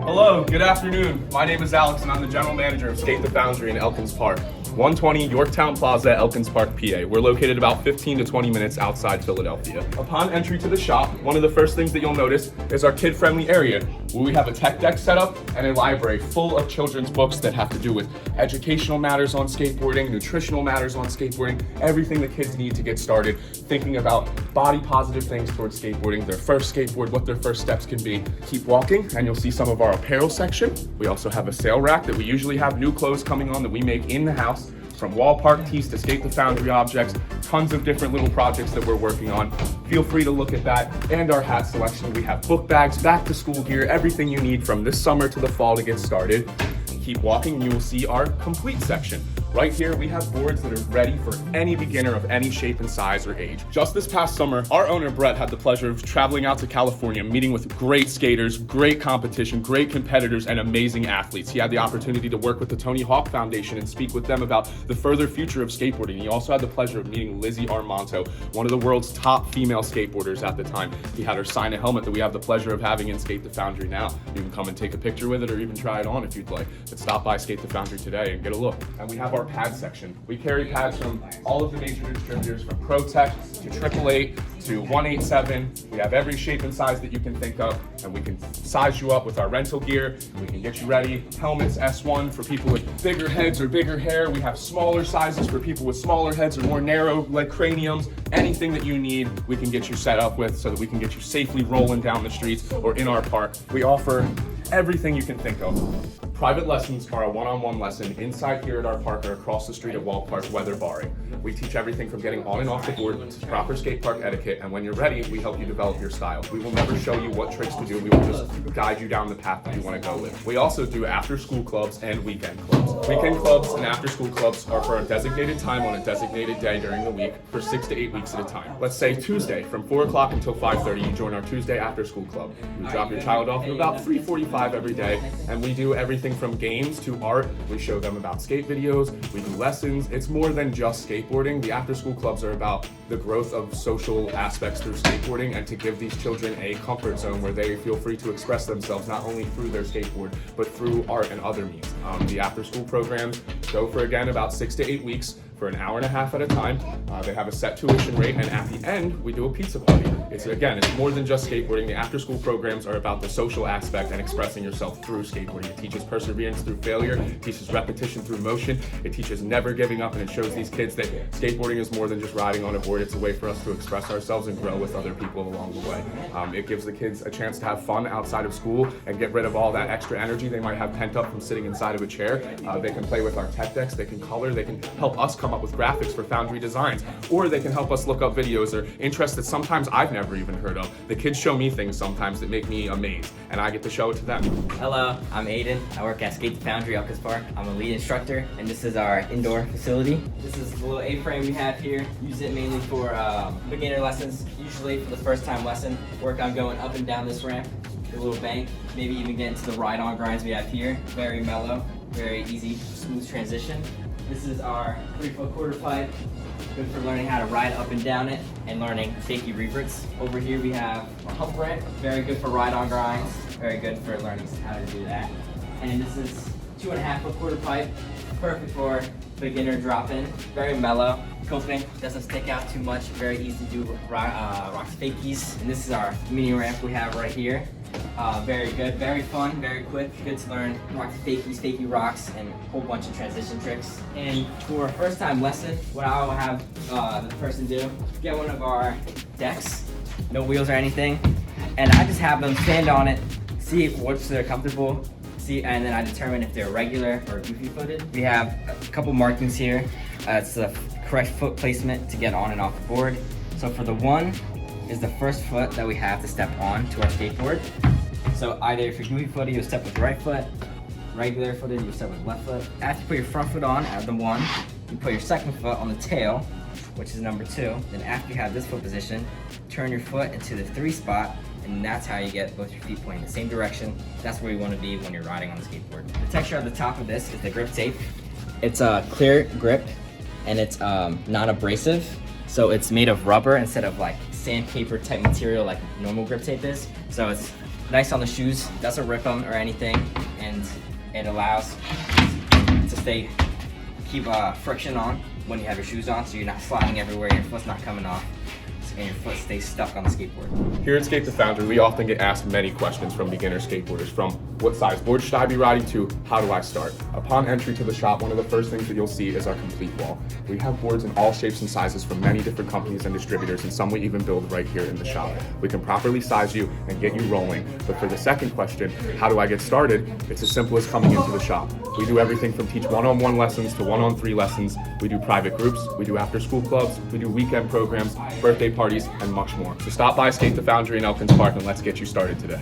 Hello, good afternoon. My name is Alex and I'm the general manager of Skate the Foundry in Elkins Park. 120 Yorktown Plaza, Elkins Park, PA. We're located about 15 to 20 minutes outside Philadelphia. Upon entry to the shop, one of the first things that you'll notice is our kid-friendly area, where we have a tech deck set up and a library full of children's books that have to do with educational matters on skateboarding, nutritional matters on skateboarding, everything the kids need to get started thinking about body positive things towards skateboarding, their first skateboard, what their first steps can be. Keep walking and you'll see some of our apparel section. We also have a sale rack that we usually have new clothes coming on that we make in the house. From wall park tees to Skate the Foundry objects, tons of different little projects that we're working on. Feel free to look at that and our hat selection. We have book bags, back to school gear, everything you need from this summer to the fall to get started. Keep walking and you will see our complete section. Right here, we have boards that are ready for any beginner of any shape and size or age. Just this past summer, our owner, Brett, had the pleasure of traveling out to California, meeting with great skaters, great competition, great competitors, and amazing athletes. He had the opportunity to work with the Tony Hawk Foundation and speak with them about the further future of skateboarding. He also had the pleasure of meeting Lizzie Armanto, one of the world's top female skateboarders at the time. He had her sign a helmet that we have the pleasure of having in Skate the Foundry now. You can come and take a picture with it or even try it on if you'd like. But stop by Skate the Foundry today and get a look. And we have our pad section. We carry pads from all of the major distributors, from Pro Tech to 888 to 187. We have every shape and size that you can think of, and we can size you up with our rental gear. We can get you ready. Helmets S1 for people with bigger heads or bigger hair. We have smaller sizes for people with smaller heads or more narrow like craniums. Anything that you need, we can get you set up with so that we can get you safely rolling down the streets or in our park. We offer everything you can think of. Private lessons are a one-on-one lesson inside here at our park or across the street at Wall Park, weather barring. We teach everything from getting on and off the board to proper skate park etiquette, and when you're ready, we help you develop your style. We will never show you what tricks to do, we will just guide you down the path that you want to go with. We also do after-school clubs and weekend clubs. Weekend clubs and after-school clubs are for a designated time on a designated day during the week for 6 to 8 weeks at a time. Let's say Tuesday from 4 o'clock until 5:30, you join our Tuesday after-school club. We drop your child off at about 3:45 every day, and we do everything from games to art. We show them about skate videos, we do lessons. It's more than just skateboarding. The after-school clubs are about the growth of social aspects through skateboarding and to give these children a comfort zone where they feel free to express themselves not only through their skateboard, but through art and other means. The after-school programs go for, again, about 6 to 8 weeks for an hour and a half at a time. They have a set tuition rate, and at the end, we do a pizza party. It's more than just skateboarding. The after-school programs are about the social aspect and expressing yourself through skateboarding. It teaches perseverance through failure, it teaches repetition through motion, it teaches never giving up, and it shows these kids that skateboarding is more than just riding on a board. It's a way for us to express ourselves and grow with other people along the way. It gives the kids a chance to have fun outside of school and get rid of all that extra energy they might have pent up from sitting inside of a chair. They can play with our tech decks, they can color, they can help us come up with graphics for Foundry designs, or they can help us look up videos or interests that sometimes I've never even heard of. The kids show me things sometimes that make me amazed, and I get to show it to them. Hello, I'm Aedan. I work at Skate the Foundry Elkins Park. I'm a lead instructor, and this is our indoor facility. This is the little A-frame we have here. Use it mainly for beginner lessons, usually for the first time lesson. Work on going up and down this ramp, the little bank, maybe even get into the ride-on grinds we have here. Very mellow, very easy, smooth transition. This is our 3-foot quarter pipe, good for learning how to ride up and down it and learning safety reverts. Over here we have a hump ramp, very good for ride-on grinds, very good for learning how to do that. And this is 2.5-foot quarter pipe, perfect for beginner drop-in, very mellow. Coping doesn't stick out too much, very easy to do rocks fakies. And this is our mini ramp we have right here. Very good, very fun, very quick, good to learn rocks fakies, fakey rocks, and a whole bunch of transition tricks. And for a first time lesson, what I'll have the person do, get one of our decks, no wheels or anything, and I just have them stand on it, see which they're comfortable, and then I determine if they're regular or goofy footed. We have a couple markings here. It's the correct foot placement to get on and off the board. So for the one is the first foot that we have to step on to our skateboard. So either if you're goofy footed, you'll step with the right foot, regular footed, you'll step with the left foot. After you put your front foot on at the one, you put your second foot on the tail, which is number 2. Then after you have this foot position, turn your foot into the 3 spot, and that's how you get both your feet pointing in the same direction. That's where you want to be when you're riding on the skateboard. The texture at the top of this is the grip tape. It's a clear grip, and it's non-abrasive. So it's made of rubber instead of like sandpaper type material like normal grip tape is. So it's nice on the shoes, doesn't rip them or anything, and it allows to keep friction on when you have your shoes on, so you're not sliding everywhere, your foot's not coming off, and your foot stays stuck on the skateboard. Here at Skate the Foundry, we often get asked many questions from beginner skateboarders, from what size board should I be riding to how do I start? Upon entry to the shop, one of the first things that you'll see is our complete wall. We have boards in all shapes and sizes from many different companies and distributors, and some we even build right here in the shop. We can properly size you and get you rolling. But for the second question, how do I get started? It's as simple as coming into the shop. We do everything from teach one-on-one lessons to one-on-3 lessons. We do private groups, we do after-school clubs, we do weekend programs, birthday parties, and much more. So stop by Skate the Foundry in Elkins Park and let's get you started today.